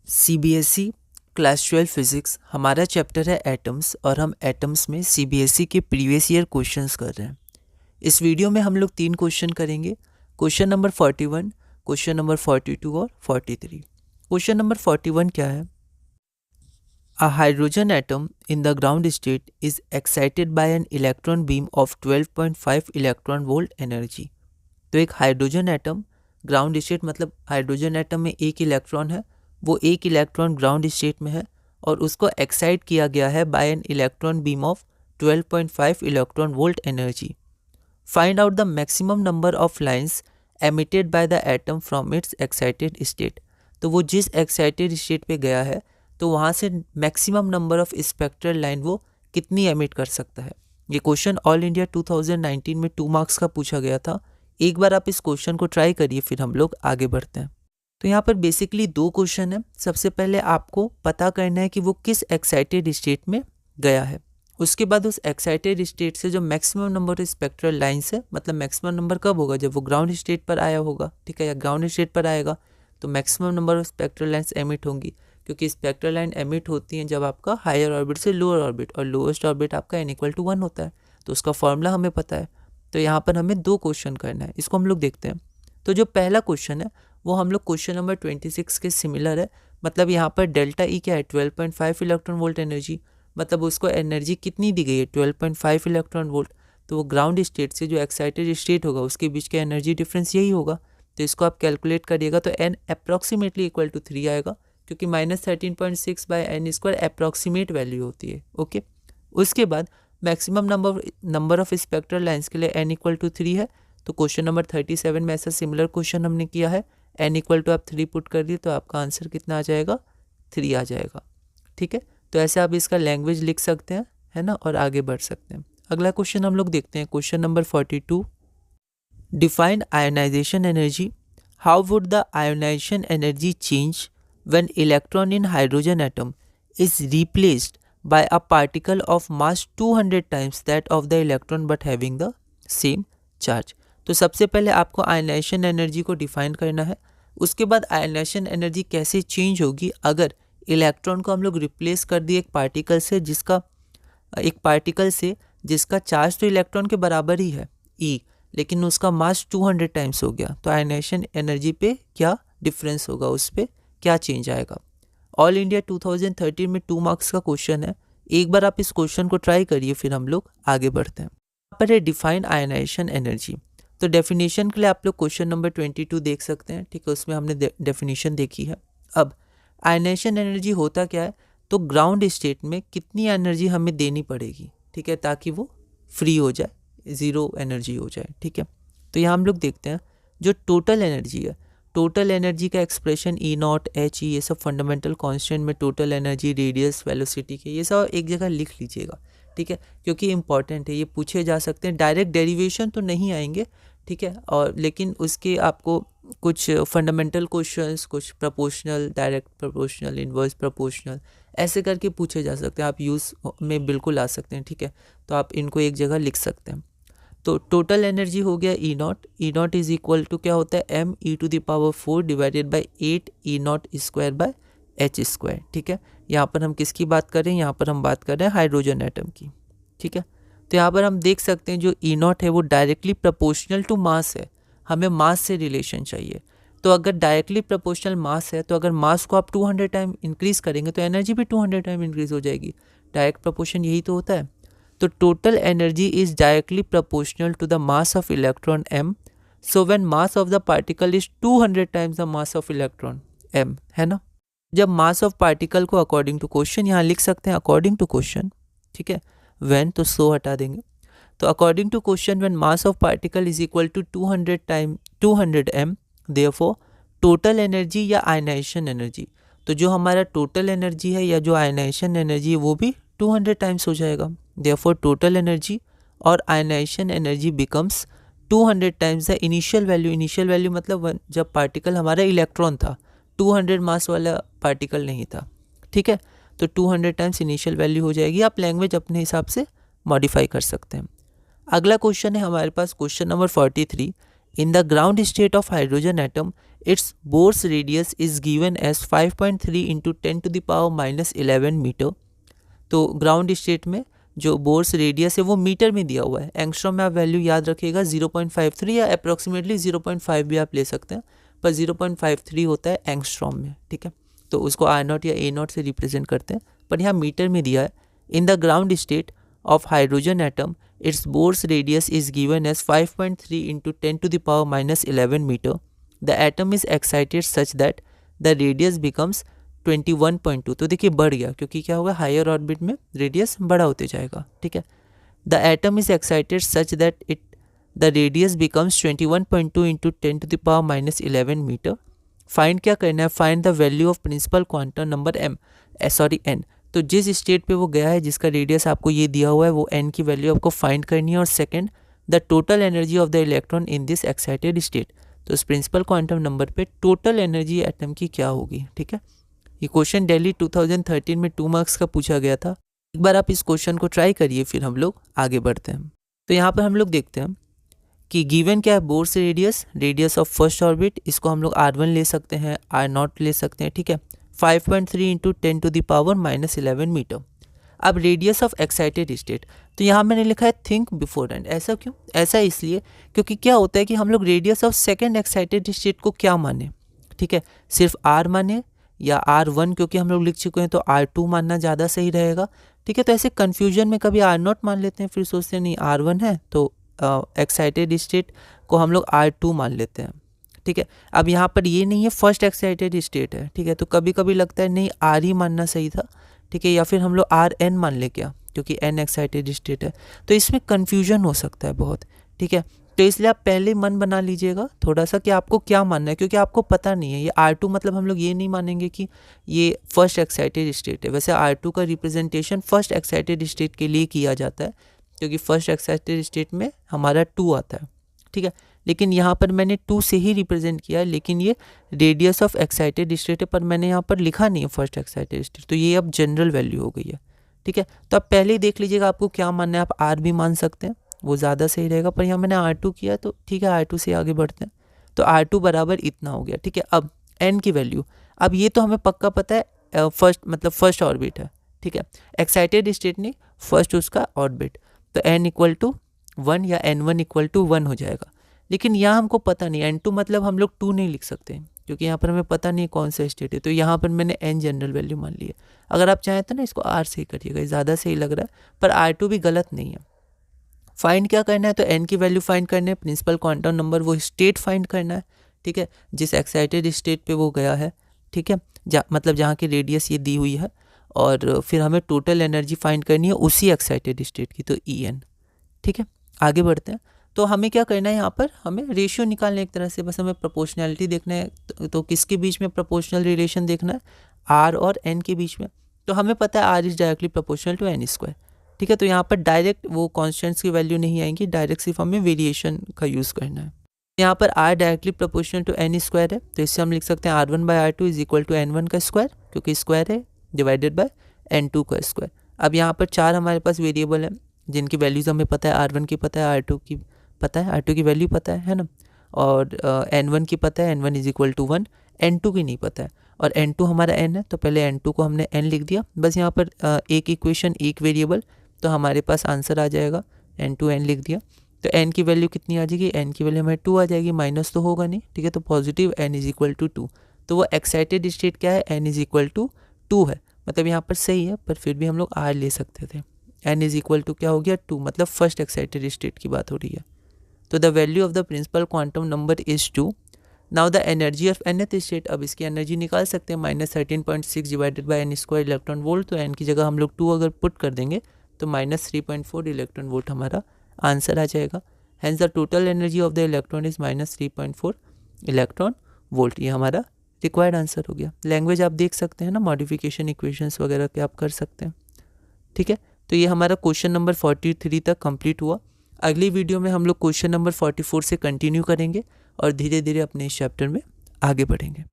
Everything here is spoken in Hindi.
सीबीएसई क्लास 12 फिज़िक्स हमारा चैप्टर है एटम्स और हम एटम्स में सीबीएसई के प्रीवियस ईयर क्वेश्चंस कर रहे हैं। इस वीडियो में हम लोग 3 क्वेश्चन करेंगे। क्वेश्चन नंबर 41, क्वेश्चन नंबर 42 और 43। क्वेश्चन नंबर 41 क्या है? A hydrogen atom in the ground state is excited by an electron beam of 12.5 electron volt energy. तो एक हाइड्रोजन एटम ग्राउंड स्टेट मतलब हाइड्रोजन एटम में एक इलेक्ट्रॉन है, वो एक इलेक्ट्रॉन ग्राउंड स्टेट में है और उसको एक्साइट किया गया है by an electron beam of 12.5 electron volt energy. Find out the maximum number of lines emitted by the atom from its excited state. तो वो जिस एक्साइटेड स्टेट पे गया है तो वहाँ से maximum number of spectral line वो कितनी एमिट कर सकता है। ये क्वेश्चन ऑल इंडिया 2019 में 2 मार्क्स का पूछा गया था। एक बार आप इस क्वेश्चन को ट्राई करिए, फिर हम लोग आगे बढ़ते हैं। तो यहाँ पर बेसिकली 2 क्वेश्चन है। सबसे पहले आपको पता करना है कि वो किस एक्साइटेड स्टेट में गया है। उसके बाद उस एक्साइटेड स्टेट से जो मैक्सिमम नंबर स्पेक्ट्रल लाइन्स है, मतलब मैक्सिमम नंबर कब होगा, जब वो ग्राउंड स्टेट पर आया होगा, ठीक है, या ग्राउंड स्टेट पर आएगा तो maximum number of spectral lines emit होंगी, क्योंकि स्पेक्ट्रल लाइन एमिट होती हैं जब आपका हायर ऑर्बिट से लोअर ऑर्बिट, और लोएस्ट ऑर्बिट आपका n=1 होता है। तो उसका फॉर्मूला हमें पता है। तो यहाँ पर हमें 2 क्वेश्चन करना है, इसको हम लोग देखते हैं। तो जो पहला क्वेश्चन है वो हम लोग क्वेश्चन नंबर 26 के सिमिलर है। मतलब यहाँ पर डेल्टा ई क्या है, 12.5 इलेक्ट्रॉन वोल्ट एनर्जी। मतलब उसको एनर्जी कितनी दी गई है, 12.5 इलेक्ट्रॉन वोल्ट। तो वो ग्राउंड स्टेट से जो एक्साइटेड स्टेट होगा उसके बीच का एनर्जी डिफरेंस यही होगा। तो इसको आप कैलकुलेट करिएगा तो n अप्रॉक्सीमेटली इक्वल टू 3 आएगा, क्योंकि -13.6 बाय n² अप्रॉक्सीमेट वैल्यू होती है। ओके, उसके बाद maximum number of spectral lines के लिए n=3 है। तो क्वेश्चन नंबर 37 में ऐसा सिमिलर क्वेश्चन हमने किया है। n= आप 3 पुट कर दिए तो आपका आंसर कितना आ जाएगा, 3 आ जाएगा। ठीक है, तो ऐसे आप इसका लैंग्वेज लिख सकते हैं, है ना, और आगे बढ़ सकते हैं। अगला क्वेश्चन हम लोग देखते हैं, question number 42। Define ionization energy. How would the ionization energy change when electron in hydrogen atom is replaced by a particle of mass 200 times that of the electron but having the same charge। तो सबसे पहले आपको आयनाइजेशन एनर्जी को डिफाइन करना है। उसके बाद आयनाइजेशन एनर्जी कैसे चेंज होगी अगर इलेक्ट्रॉन को हम लोग रिप्लेस कर दिए एक पार्टिकल से जिसका चार्ज तो इलेक्ट्रॉन के बराबर ही है E, लेकिन उसका मास 200 टाइम्स हो गया। तो आयनाइजेशन एनर्जी पे क्या डिफरेंस होगा, उस पर क्या चेंज आएगा। ऑल इंडिया 2013 में 2 मार्क्स का क्वेश्चन है। एक बार आप इस क्वेश्चन को ट्राई करिए, फिर हम लोग आगे बढ़ते हैं। यहाँ पर है डिफाइन आयनाइजेशन एनर्जी। तो डेफिनेशन के लिए आप लोग क्वेश्चन नंबर 22 देख सकते हैं, ठीक है, उसमें हमने डेफिनेशन देखी है। अब आयनाइजेशन एनर्जी होता क्या है, तो ग्राउंड स्टेट में कितनी एनर्जी हमें देनी पड़ेगी, ठीक है, ताकि वो फ्री हो जाए, 0 एनर्जी हो जाए। ठीक है, तो यहाँ हम लोग देखते हैं जो टोटल एनर्जी है, टोटल एनर्जी का एक्सप्रेशन E0 H, ये सब फंडामेंटल कांस्टेंट में टोटल एनर्जी, रेडियस, वेलोसिटी के, ये सब एक जगह लिख लीजिएगा। ठीक है, क्योंकि इंपॉर्टेंट है, ये पूछे जा सकते हैं। डायरेक्ट डेरिवेशन तो नहीं आएंगे, ठीक है, और लेकिन उसके आपको कुछ फंडामेंटल क्वेश्चंस, कुछ proportional, direct proportional, inverse proportional, ऐसे करके पूछे जा सकते हैं। आप यूज़ में बिल्कुल आ सकते हैं। ठीक है, तो आप इनको एक जगह लिख सकते हैं। तो टोटल एनर्जी हो गया E0 इज इक्वल टू क्या होता है, m e⁴ divided by 8 E0² h²। ठीक है, यहाँ पर हम किसकी बात कर रहे हैं, यहाँ पर हम बात कर रहे हैं हाइड्रोजन एटम की। ठीक है, तो यहाँ पर हम देख सकते हैं जो E0 है वो डायरेक्टली प्रोपोर्शनल टू मास है। हमें मास से रिलेशन चाहिए। तो अगर डायरेक्टली प्रोपोर्शनल मास है तो अगर मास को आप 200 टाइम इंक्रीज़ करेंगे तो एनर्जी भी 200 टाइम इंक्रीज़ हो जाएगी। डायरेक्ट प्रोपोर्शन यही तो होता है। तो total energy is directly proportional to the mass of electron m। So when mass of the particle is 200 times the mass of electron m, है ना। जब मास ऑफ पार्टिकल को अकॉर्डिंग टू क्वेश्चन यहाँ लिख सकते हैं, अकॉर्डिंग टू क्वेश्चन, ठीक है, व्हेन तो सो हटा देंगे। तो according to question when mass of particle is equal to 200 m, therefore total energy या आयनाइजेशन एनर्जी, तो जो हमारा टोटल एनर्जी है या जो आयनाइजेशन एनर्जी है वो भी 200 टाइम्स हो जाएगा। Therefore total energy और ionization energy becomes 200 times the initial value। Initial value मतलब जब पार्टिकल हमारा इलेक्ट्रॉन था, 200 मास वाला पार्टिकल नहीं था। ठीक है, तो 200 टाइम्स इनिशियल वैल्यू हो जाएगी। आप लैंग्वेज अपने हिसाब से मॉडिफाई कर सकते हैं। अगला क्वेश्चन है हमारे पास question number 43। In the ground state of hydrogen atom its Bohr's radius is given as 5.3 into 10⁻⁻11 metre. तो ग्राउंड स्टेट में जो बोर्स रेडियस है वो मीटर में दिया हुआ है। एंगस्ट्रॉम में आप वैल्यू याद रखिएगा 0.53 या अप्रॉक्सीमेटली 0.5 भी आप ले सकते हैं, पर 0.53 होता है एंगस्ट्रॉम में, ठीक है। तो उसको R0 या A0 से रिप्रेजेंट करते हैं, पर यहाँ मीटर में दिया है। In the ground state of hydrogen atom its Bohr's radius is given as 5.3 into 10⁻⁻11 meter. The atom is excited such that the radius becomes 21.2। तो देखिए बढ़ गया, क्योंकि क्या होगा, हायर ऑर्बिट में रेडियस बड़ा होते जाएगा, ठीक है। The atom is excited such that the radius becomes 21.2 into 10⁻⁻11 meter. Find क्या करना है, find the value of principal quantum number n। तो जिस स्टेट पे वो गया है, जिसका रेडियस आपको ये दिया हुआ है, वो n की वैल्यू आपको फाइंड करनी है। और second, the total energy of the electron in this excited state. तो इस प्रिंसिपल क्वांटम नंबर पे टोटल एनर्जी एटम की क्या होगी, ठीक है। ये क्वेश्चन दिल्ली 2013 में 2 मार्क्स का पूछा गया था। एक बार आप इस क्वेश्चन को ट्राई करिए, फिर हम लोग आगे बढ़ते हैं। तो यहाँ पर हम लोग देखते हैं कि गिवन क्या है, Bohr's radius of first orbit, इसको हम लोग R1 ले सकते हैं, R0 ले सकते हैं, ठीक है। 5.3 इंटू 10⁻⁻11 मीटर। अब रेडियस ऑफ एक्साइटेड स्टेट, तो यहाँ मैंने लिखा है थिंक बिफोर एंड। ऐसा क्यों? ऐसा इसलिए क्योंकि क्या होता है कि हम लोग radius of second excited state को क्या माने, ठीक है, सिर्फ R माने या R1, क्योंकि हम लोग लिख चुके हैं तो R2 मानना ज़्यादा सही रहेगा, ठीक है। तो ऐसे कन्फ्यूजन में कभी R0 मान लेते हैं, फिर सोचते हैं नहीं R1 है, तो एक्साइटेड स्टेट को हम लोग R2 मान लेते हैं, ठीक है। अब यहाँ पर ये नहीं है फर्स्ट एक्साइटेड स्टेट है, ठीक है। तो कभी कभी लगता है नहीं R ही मानना सही था, ठीक है, या फिर हम लोग RN मान ले क्या, क्योंकि N एक्साइटेड स्टेट है। तो इसमें कन्फ्यूजन हो सकता है बहुत, ठीक है। तो इसलिए आप पहले मन बना लीजिएगा थोड़ा सा कि आपको क्या मानना है, क्योंकि आपको पता नहीं है। ये R2 मतलब हम लोग ये नहीं मानेंगे कि ये फर्स्ट एक्साइटेड स्टेट है। वैसे R2 का रिप्रेजेंटेशन फर्स्ट एक्साइटेड स्टेट के लिए किया जाता है, क्योंकि फर्स्ट एक्साइटेड स्टेट में हमारा 2 आता है, ठीक है। लेकिन यहाँ पर मैंने 2 से ही रिप्रेजेंट किया है, लेकिन ये रेडियस ऑफ एक्साइटेड स्टेट है, पर मैंने यहाँ पर लिखा नहीं है फर्स्ट एक्साइटेड स्टेट, तो ये अब जनरल वैल्यू हो गई है, ठीक है। तो आप पहले ही देख लीजिएगा आपको क्या मानना है। आप R भी मान सकते हैं, वो ज़्यादा सही रहेगा, पर यहाँ मैंने R2 किया, तो ठीक है R2 से आगे बढ़ते हैं। तो R2 बराबर इतना हो गया, ठीक है। अब N की वैल्यू, अब ये तो हमें पक्का पता है फर्स्ट मतलब फर्स्ट ऑर्बिट है, ठीक है। एक्साइटेड स्टेट नहीं, फर्स्ट उसका ऑर्बिट, तो N इक्वल टू 1 या N1 इक्वल टू 1 हो जाएगा। लेकिन यहाँ हमको पता नहीं, N2 मतलब हम लोग 2 नहीं लिख सकते, क्योंकि यहाँ पर हमें पता नहीं कौन सा स्टेट है। तो यहाँ पर मैंने N जनरल वैल्यू मान ली है। अगर आप चाहें तो ना इसको R से ही करिएगा, ज़्यादा सही लग रहा है, पर R2 भी गलत नहीं है। फाइंड क्या करना है, तो N की वैल्यू फाइंड करना है, प्रिंसिपल क्वांटम नंबर वो स्टेट फाइंड करना है, ठीक है, जिस एक्साइटेड स्टेट पे वो गया है, ठीक है, मतलब जहाँ की रेडियस ये दी हुई है। और फिर हमें टोटल एनर्जी फाइंड करनी है उसी एक्साइटेड स्टेट की, तो En, ठीक है। आगे बढ़ते हैं। तो हमें क्या करना है, यहाँ पर हमें रेशियो निकालना है एक तरह से, बस हमें प्रोपोर्शनैलिटी देखना है। तो किसके बीच में प्रोपोर्शनल रिलेशन देखना है, R और N के बीच में। तो हमें पता है R is directly proportional to N², ठीक है। तो यहाँ पर डायरेक्ट वो कॉन्स्टेंट्स की वैल्यू नहीं आएंगी, डायरेक्ट सिर्फ हमें वेरिएशन का यूज़ करना है। यहाँ पर R directly proportional to N² है, तो इससे हम लिख सकते हैं R1/R2 is equal to N1 का स्क्वायर, क्योंकि स्क्वायर है, डिवाइडेड बाय N2 का स्क्वायर। अब यहाँ पर 4 हमारे पास वेरिएबल है, जिनकी वैल्यूज़ हमें पता है, R1 की पता है, R2 की पता है, R2 की वैल्यू पता है ना, और N1 की पता है, N1 is equal to 1, N2 की नहीं पता है, और N2 हमारा N है, तो पहले N2 को हमने N लिख दिया। बस यहाँ पर एक इक्वेशन एक वेरिएबल, तो हमारे पास आंसर आ जाएगा, N2 N लिख दिया। तो N की वैल्यू कितनी आ जाएगी, N की वैल्यू हमें 2 आ जाएगी, माइनस तो होगा नहीं, ठीक है। तो positive N is equal to 2, तो वो एक्साइटेड स्टेट क्या है, N इज इक्वल टू 2 है, मतलब यहाँ पर सही है, पर फिर भी हम लोग R ले सकते थे। N इज इक्वल टू क्या हो गया, 2, मतलब फर्स्ट एक्साइटेड स्टेट की बात हो रही है। तो the value of the principal quantum number is 2। Now the energy of nth state, अब इसकी एनर्जी निकाल सकते हैं, -13.6 divided by N² electron volt. तो N की जगह हम लोग 2 अगर पुट कर देंगे तो -3.4 इलेक्ट्रॉन वोल्ट हमारा आंसर आ जाएगा। Hence the total energy of the electron is -3.4 electron volt. ये हमारा रिक्वायर्ड आंसर हो गया। लैंग्वेज आप देख सकते हैं ना, मॉडिफिकेशन इक्वेशंस वगैरह के आप कर सकते हैं, ठीक है। तो ये हमारा क्वेश्चन नंबर 43 तक कंप्लीट हुआ। अगली वीडियो में हम लोग क्वेश्चन नंबर 44 से कंटिन्यू करेंगे और धीरे धीरे अपने इस चैप्टर में आगे बढ़ेंगे।